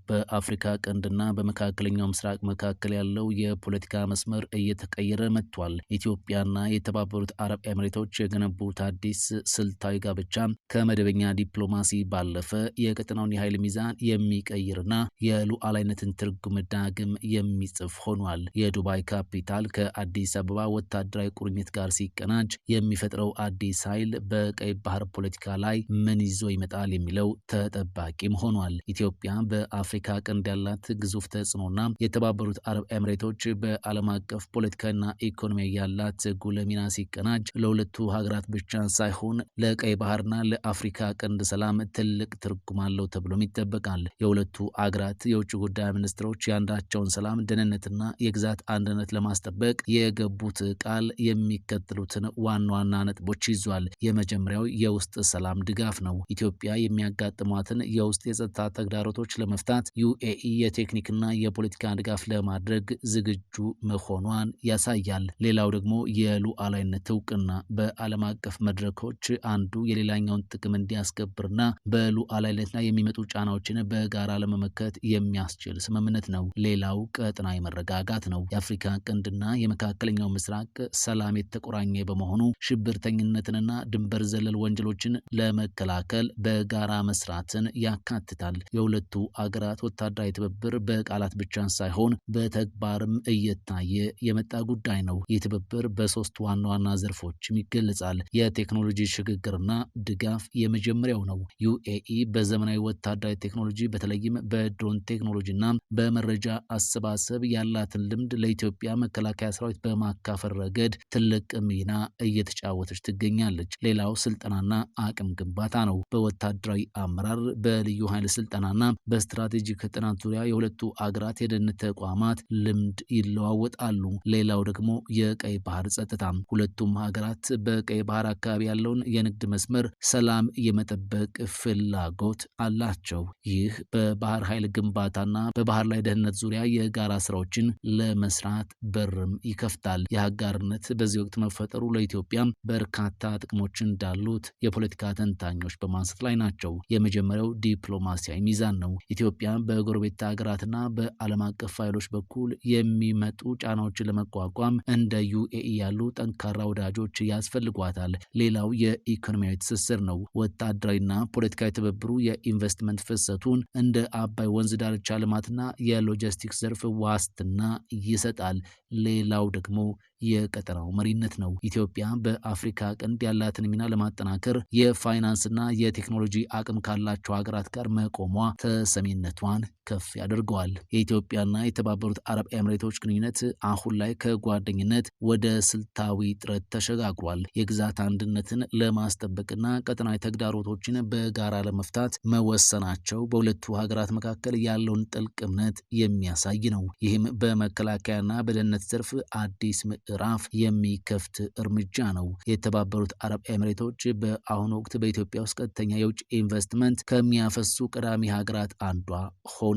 በአፍሪካ ቀንድና በመካከለኛው ምስራቅ መካከል ያለው የፖለቲካ መስመር እየተቀየረ መጥቷል። ኢትዮጵያና የተባበሩት አረብ ኤምሬቶች የገነቡት አዲስ ስልታዊ ጋብቻ ከመደበኛ ዲፕሎማሲ ባለፈ የቀጠናውን የኃይል ሚዛን የሚቀይርና የሉዓላዊነትን ትርጉም ዳግም የሚጽፍ ሆኗል። የዱባይ ካፒታል ከአዲስ አበባ ወታደራዊ ቁርኝት ጋር ሲቀናጅ የሚፈጥረው አዲስ ኃይል በቀይ ባህር ፖለቲካ ላይ ምን ይዞ ይመጣል የሚለው ተጠባቂም ሆኗል። ኢትዮጵያ በአፍሪካ ቀንድ ያላት ግዙፍ ተጽዕኖና የተባበሩት አረብ ኤምሬቶች በዓለም አቀፍ ፖለቲካና ኢኮኖሚ ያላት ጉልህ ሚና ሲቀናጅ ለሁለቱ ሀገራት ብቻ ሳይሆን ለቀይ ባህርና ለአፍሪካ ቀንድ ሰላም ትልቅ ትርጉም አለው ተብሎም ይጠበቃል። የሁለቱ አገራት የውጭ ጉዳይ ሚኒስትሮች የአንዳቸውን ሰላም፣ ደህንነትና የግዛት አንድነት ለማስጠበቅ የገቡት ቃል የሚከተሉትን ዋና ዋና ነጥቦች ይዟል። የመጀመሪያው የውስጥ ሰላም ድጋፍ ነው። ኢትዮጵያ የሚያጋጥሟትን የውስጥ የጸጥታ ተግዳሮቶች ለመፍታት ዩኤኢ የቴክኒክና የፖለቲካ ድጋፍ ለማድረግ ዝግጁ መሆኗን ያሳያል። ሌላው ደግሞ የሉዓላዊነት እውቅና በዓለም አቀፍ መድረኮች አንዱ የሌላኛውን ጥቅም እንዲያስከብርና በሉዓላዊነት ላይ የሚመጡ ጫናዎችን በጋራ ለመመከት የሚያስችል ስምምነት ነው። ሌላው ቀጠናዊ መረጋጋት ነው። የአፍሪካ ቀንድና የመካከለኛው ምስራቅ ሰላም የተቆራኘ በመሆኑ ሽብርተኝነትንና ድንበር ዘለል ወንጀሎችን ለመከላከል በጋራ መስራትን ያካትታል። የሁለቱ አገራት ወታደራዊ ትብብር በቃላት ብቻ ሳይሆን በተግባርም እየታየ የመጣ ጉዳይ ነው። ይህ ትብብር በሶስት ዋና ዋና ዘርፎችም ይገለጻል። የቴክኖሎጂ ሽግግርና ድጋፍ የመጀመሪያው ነው። ዩኤኢ በዘመናዊ ወታደራዊ ቴክኖሎጂ በተለይም በድሮን ቴክኖሎጂና በመረጃ አሰባሰብ ያላትን ልምድ ለኢትዮጵያ መከላከያ ሰራዊት በማካፈል ረገድ ትልቅ ሚና እየተጫወተች ትገኛለች። ሌላው ስልጠናና አቅም ግንባታ ነው። በወታደራዊ አመራር፣ በልዩ ኃይል ስልጠናና በስትራቴጂክ ጥናት ዙሪያ የሁለቱ አገራት የደህንነት ተቋማት ልምድ ይለዋወጣሉ። ሌላው ደግሞ የቀይ ባህር ጸጥታ፣ ሁለቱም ሀገራት በቀይ ባህር አካባቢ ያለውን የንግድ መስመር ሰላም የመጠበቅ ፍላጎት አላቸው። ይህ በባህር ኃይል ግንባታና በባህር ላይ ደህንነት ዙሪያ የጋራ ስራዎችን ለመስራት በርም ይከፍታል። የአጋርነት በዚህ ወቅት መፈጠሩ ለኢትዮጵያ በርካታ ጥቅሞች እንዳሉት የፖለቲካ ተንታኞች በማንሳት ላይ ናቸው። የመጀመሪያው ዲፕሎማሲያዊ ሚዛን ነው። ኢትዮጵያ በጎረቤት ሀገራትና በዓለም አቀፍ ኃይሎች በኩል የሚመጡ ጫናዎችን ለመቋቋም እንደ ዩኤኢ ያሉ ጠንካራ ወዳጆች ያስፈልጓታል። ሌላው የኢኮኖሚያዊ ትስስር ነው። ወታደራዊና ፖለቲካዊ ትብብሩ የኢንቨስትመንት ፍሰቱን እንደ አባይ ወንዝ ዳርቻ ልማትና የሎጂስቲክስ ዘርፍ ዋስትና ይሰጣል። ሌላው ደግሞ የቀጠናው መሪነት ነው። ኢትዮጵያ በአፍሪካ ቀንድ ያላትን ሚና ለማጠናከር የፋይናንስና የቴክኖሎጂ አቅም ካላቸው ሀገራት ጋር መቆሟ ተሰሚነቷን ከፍ ያደርገዋል። የኢትዮጵያና የተባበሩት አረብ ኤምሬቶች ግንኙነት አሁን ላይ ከጓደኝነት ወደ ስልታዊ ጥረት ተሸጋግሯል። የግዛት አንድነትን ለማስጠበቅና ቀጠናዊ ተግዳሮቶችን በጋራ ለመፍታት መወሰናቸው በሁለቱ ሀገራት መካከል ያለውን ጥልቅ እምነት የሚያሳይ ነው። ይህም በመከላከያና በደህንነት ዘርፍ አዲስ ምዕራፍ የሚከፍት እርምጃ ነው። የተባበሩት አረብ ኤምሬቶች በአሁኑ ወቅት በኢትዮጵያ ውስጥ ቀጥተኛ የውጭ ኢንቨስትመንት ከሚያፈሱ ቀዳሚ ሀገራት አንዷ ሆናለች።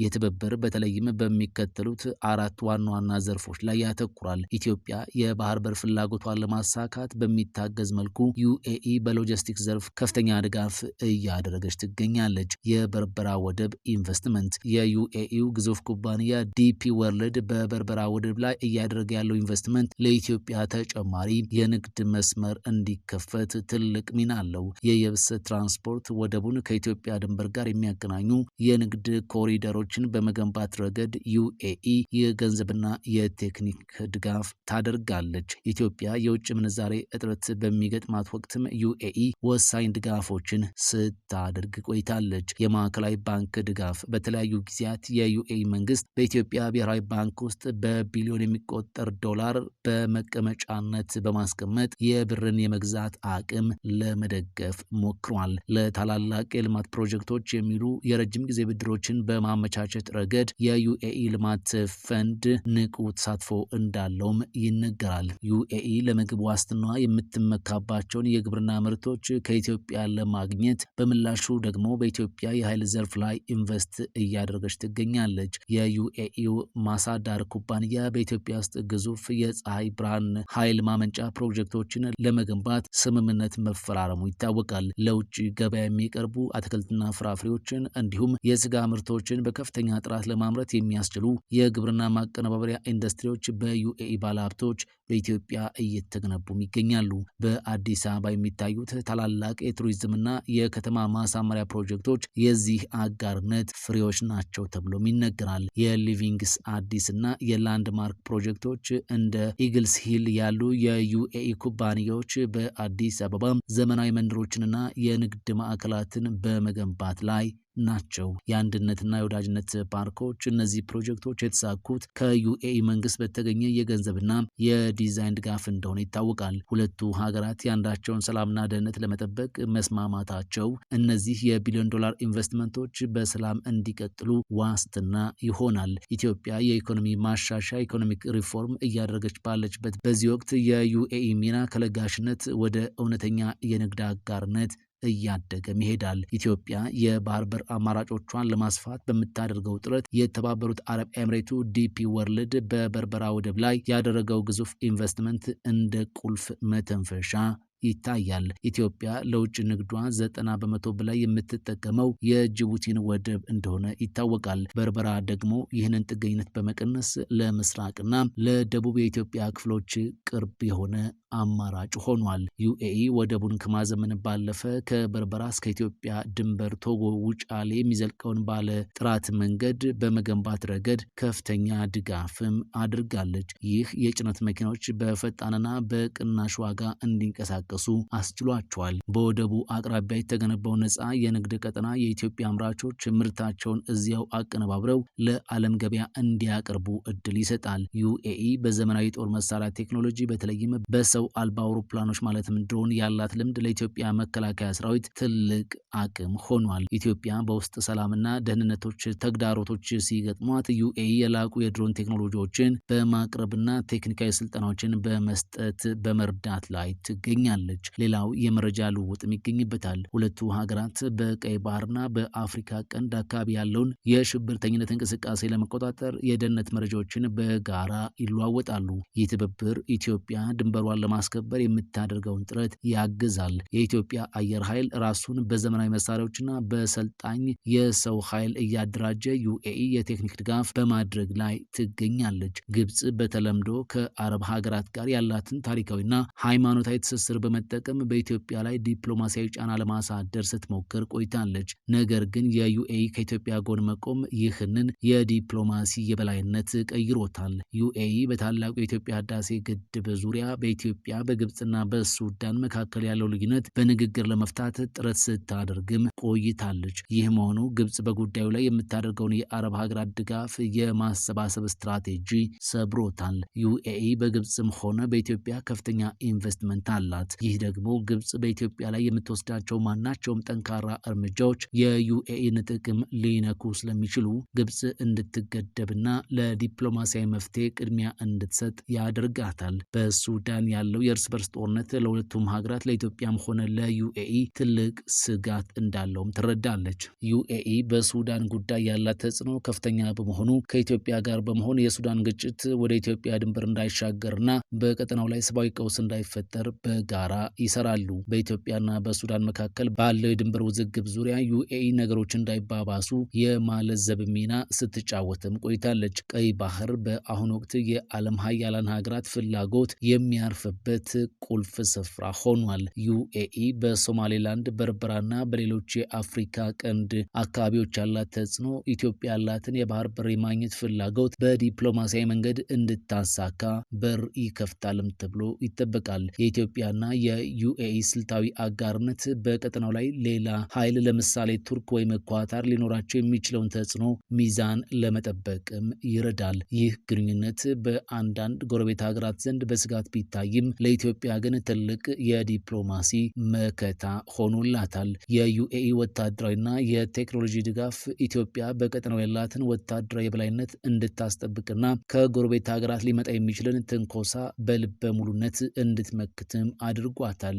የትብብር በተለይም በሚከተሉት አራት ዋና ዋና ዘርፎች ላይ ያተኩራል። ኢትዮጵያ የባህር በር ፍላጎቷን ለማሳካት በሚታገዝ መልኩ ዩኤኢ በሎጂስቲክስ ዘርፍ ከፍተኛ ድጋፍ እያደረገች ትገኛለች። የበርበራ ወደብ ኢንቨስትመንት የዩኤኢው ግዙፍ ኩባንያ ዲፒ ወርልድ በበርበራ ወደብ ላይ እያደረገ ያለው ኢንቨስትመንት ለኢትዮጵያ ተጨማሪ የንግድ መስመር እንዲከፈት ትልቅ ሚና አለው። የየብስ ትራንስፖርት ወደቡን ከኢትዮጵያ ድንበር ጋር የሚያገናኙ የንግድ ኮሪደሮችን በመገንባት ረገድ ዩኤኢ የገንዘብና የቴክኒክ ድጋፍ ታደርጋለች። ኢትዮጵያ የውጭ ምንዛሬ እጥረት በሚገጥማት ወቅትም ዩኤኢ ወሳኝ ድጋፎችን ስታደርግ ቆይታለች። የማዕከላዊ ባንክ ድጋፍ በተለያዩ ጊዜያት የዩኤኢ መንግስት በኢትዮጵያ ብሔራዊ ባንክ ውስጥ በቢሊዮን የሚቆጠር ዶላር በመቀመጫነት በማስቀመጥ የብርን የመግዛት አቅም ለመደገፍ ሞክሯል። ለታላላቅ የልማት ፕሮጀክቶች የሚሉ የረጅም ጊዜ ብድሮችን በማመቻቸት ረገድ የዩኤኢ ልማት ፈንድ ንቁ ተሳትፎ እንዳለውም ይነገራል። ዩኤኢ ለምግብ ዋስትና የምትመካባቸውን የግብርና ምርቶች ከኢትዮጵያ ለማግኘት በምላሹ ደግሞ በኢትዮጵያ የኃይል ዘርፍ ላይ ኢንቨስት እያደረገች ትገኛለች። የዩኤኢው ማሳዳር ኩባንያ በኢትዮጵያ ውስጥ ግዙፍ የፀሐይ ብርሃን ኃይል ማመንጫ ፕሮጀክቶችን ለመገንባት ስምምነት መፈራረሙ ይታወቃል። ለውጭ ገበያ የሚቀርቡ አትክልትና ፍራፍሬዎችን እንዲሁም የስጋ ምርቶችን በከፍተኛ ጥራት ለማምረት የሚያስችሉ የግብርና ማቀነባበሪያ ኢንዱስትሪዎች በዩኤኢ ባለሀብቶች በኢትዮጵያ እየተገነቡም ይገኛሉ። በአዲስ አበባ የሚታዩት ታላላቅ የቱሪዝምና የከተማ ማሳመሪያ ፕሮጀክቶች የዚህ አጋርነት ፍሬዎች ናቸው ተብሎም ይነገራል። የሊቪንግስ አዲስ እና የላንድማርክ ፕሮጀክቶች እንደ ኢግልስ ሂል ያሉ የዩኤኢ ኩባንያዎች በአዲስ አበባ ዘመናዊ መንደሮችንና የንግድ ማዕከላትን በመገንባት ላይ ናቸው። የአንድነትና የወዳጅነት ፓርኮች እነዚህ ፕሮጀክቶች የተሳኩት ከዩኤኢ መንግስት በተገኘ የገንዘብና የዲዛይን ድጋፍ እንደሆነ ይታወቃል። ሁለቱ ሀገራት የአንዳቸውን ሰላምና ደህንነት ለመጠበቅ መስማማታቸው እነዚህ የቢሊዮን ዶላር ኢንቨስትመንቶች በሰላም እንዲቀጥሉ ዋስትና ይሆናል። ኢትዮጵያ የኢኮኖሚ ማሻሻያ ኢኮኖሚክ ሪፎርም እያደረገች ባለችበት በዚህ ወቅት የዩኤኢ ሚና ከለጋሽነት ወደ እውነተኛ የንግድ አጋርነት እያደገም ይሄዳል። ኢትዮጵያ የባህር በር አማራጮቿን ለማስፋት በምታደርገው ጥረት የተባበሩት አረብ ኤምሬቱ ዲፒ ወርልድ በበርበራ ወደብ ላይ ያደረገው ግዙፍ ኢንቨስትመንት እንደ ቁልፍ መተንፈሻ ይታያል። ኢትዮጵያ ለውጭ ንግዷ 90% በላይ የምትጠቀመው የጅቡቲን ወደብ እንደሆነ ይታወቃል። በርበራ ደግሞ ይህንን ጥገኝነት በመቀነስ ለምስራቅና ለደቡብ የኢትዮጵያ ክፍሎች ቅርብ የሆነ አማራጭ ሆኗል። ዩኤኢ ወደቡን ከማዘመን ባለፈ ከበርበራ እስከ ኢትዮጵያ ድንበር ቶጎ ውጫሌ የሚዘልቀውን ባለ ጥራት መንገድ በመገንባት ረገድ ከፍተኛ ድጋፍም አድርጋለች። ይህ የጭነት መኪናዎች በፈጣንና በቅናሽ ዋጋ እንዲንቀሳቀሱ አስችሏቸዋል። በወደቡ አቅራቢያ የተገነባው ነፃ የንግድ ቀጠና የኢትዮጵያ አምራቾች ምርታቸውን እዚያው አቀነባብረው ለዓለም ገበያ እንዲያቀርቡ እድል ይሰጣል። ዩኤኢ በዘመናዊ ጦር መሳሪያ ቴክኖሎጂ በተለይም በሰው አልባ አውሮፕላኖች ማለትም ድሮን ያላት ልምድ ለኢትዮጵያ መከላከያ ሰራዊት ትልቅ አቅም ሆኗል። ኢትዮጵያ በውስጥ ሰላምና ደህንነቶች ተግዳሮቶች ሲገጥሟት ዩኤኢ የላቁ የድሮን ቴክኖሎጂዎችን በማቅረብና ቴክኒካዊ ስልጠናዎችን በመስጠት በመርዳት ላይ ትገኛለች። ሌላው የመረጃ ልውውጥም ይገኝበታል። ሁለቱ ሀገራት በቀይ ባህርና በአፍሪካ ቀንድ አካባቢ ያለውን የሽብርተኝነት እንቅስቃሴ ለመቆጣጠር የደህንነት መረጃዎችን በጋራ ይለዋወጣሉ። ይህ ትብብር ኢትዮጵያ ድንበሯን ለማስከበር የምታደርገውን ጥረት ያግዛል። የኢትዮጵያ አየር ኃይል ራሱን በዘመናዊ መሳሪያዎችና በሰልጣኝ የሰው ኃይል እያደራጀ ዩኤኢ የቴክኒክ ድጋፍ በማድረግ ላይ ትገኛለች። ግብጽ በተለምዶ ከአረብ ሀገራት ጋር ያላትን ታሪካዊና ሃይማኖታዊ ትስስር በመጠቀም በኢትዮጵያ ላይ ዲፕሎማሲያዊ ጫና ለማሳደር ስትሞክር ቆይታለች። ነገር ግን የዩኤኢ ከኢትዮጵያ ጎን መቆም ይህንን የዲፕሎማሲ የበላይነት ቀይሮታል። ዩኤኢ በታላቁ የኢትዮጵያ ህዳሴ ግድብ ዙሪያ በኢትዮጵያ በግብጽና በሱዳን መካከል ያለው ልዩነት በንግግር ለመፍታት ጥረት ስታደርግም ቆይታለች። ይህ መሆኑ ግብጽ በጉዳዩ ላይ የምታደርገውን የአረብ ሀገራት ድጋፍ የማሰባሰብ ስትራቴጂ ሰብሮታል። ዩኤኢ በግብጽም ሆነ በኢትዮጵያ ከፍተኛ ኢንቨስትመንት አላት። ይህ ደግሞ ግብጽ በኢትዮጵያ ላይ የምትወስዳቸው ማናቸውም ጠንካራ እርምጃዎች የዩኤኢን ጥቅም ሊነኩ ስለሚችሉ ግብጽ እንድትገደብና ለዲፕሎማሲያዊ መፍትሄ ቅድሚያ እንድትሰጥ ያደርጋታል። በሱዳን ያለው የእርስ በርስ ጦርነት ለሁለቱም ሀገራት ለኢትዮጵያም ሆነ ለዩኤኢ ትልቅ ስጋት እንዳለውም ትረዳለች። ዩኤኢ በሱዳን ጉዳይ ያላት ተጽዕኖ ከፍተኛ በመሆኑ ከኢትዮጵያ ጋር በመሆን የሱዳን ግጭት ወደ ኢትዮጵያ ድንበር እንዳይሻገርና በቀጠናው ላይ ሰብአዊ ቀውስ እንዳይፈጠር በጋራ ይሰራሉ። በኢትዮጵያና በሱዳን መካከል ባለው የድንበር ውዝግብ ዙሪያ ዩኤኢ ነገሮች እንዳይባባሱ የማለዘብ ሚና ስትጫወትም ቆይታለች። ቀይ ባህር በአሁኑ ወቅት የዓለም ሀያላን ሀገራት ፍላጎት የሚያርፍበት ቁልፍ ስፍራ ሆኗል። ዩኤኢ በሶማሌላንድ በርበራና በሌሎች የአፍሪካ ቀንድ አካባቢዎች ያላት ተጽዕኖ ኢትዮጵያ ያላትን የባህር በር የማግኘት ፍላጎት በዲፕሎማሲያዊ መንገድ እንድታሳካ በር ይከፍታልም ተብሎ ይጠበቃል። የኢትዮጵያና የዩኤኢ ስልታዊ አጋርነት በቀጠናው ላይ ሌላ ኃይል ለምሳሌ ቱርክ ወይም ኳታር ሊኖራቸው የሚችለውን ተጽዕኖ ሚዛን ለመጠበቅም ይረዳል። ይህ ግንኙነት በአንዳንድ ጎረቤት ሀገራት ዘንድ በስጋት ቢታይም ለኢትዮጵያ ግን ትልቅ የዲፕሎማሲ መከታ ሆኖላታል። የዩኤኢ ወታደራዊና የቴክኖሎጂ ድጋፍ ኢትዮጵያ በቀጠናው ያላትን ወታደራዊ የበላይነት እንድታስጠብቅና ከጎረቤት ሀገራት ሊመጣ የሚችልን ትንኮሳ በልበ ሙሉነት እንድትመክትም አድርጓታል።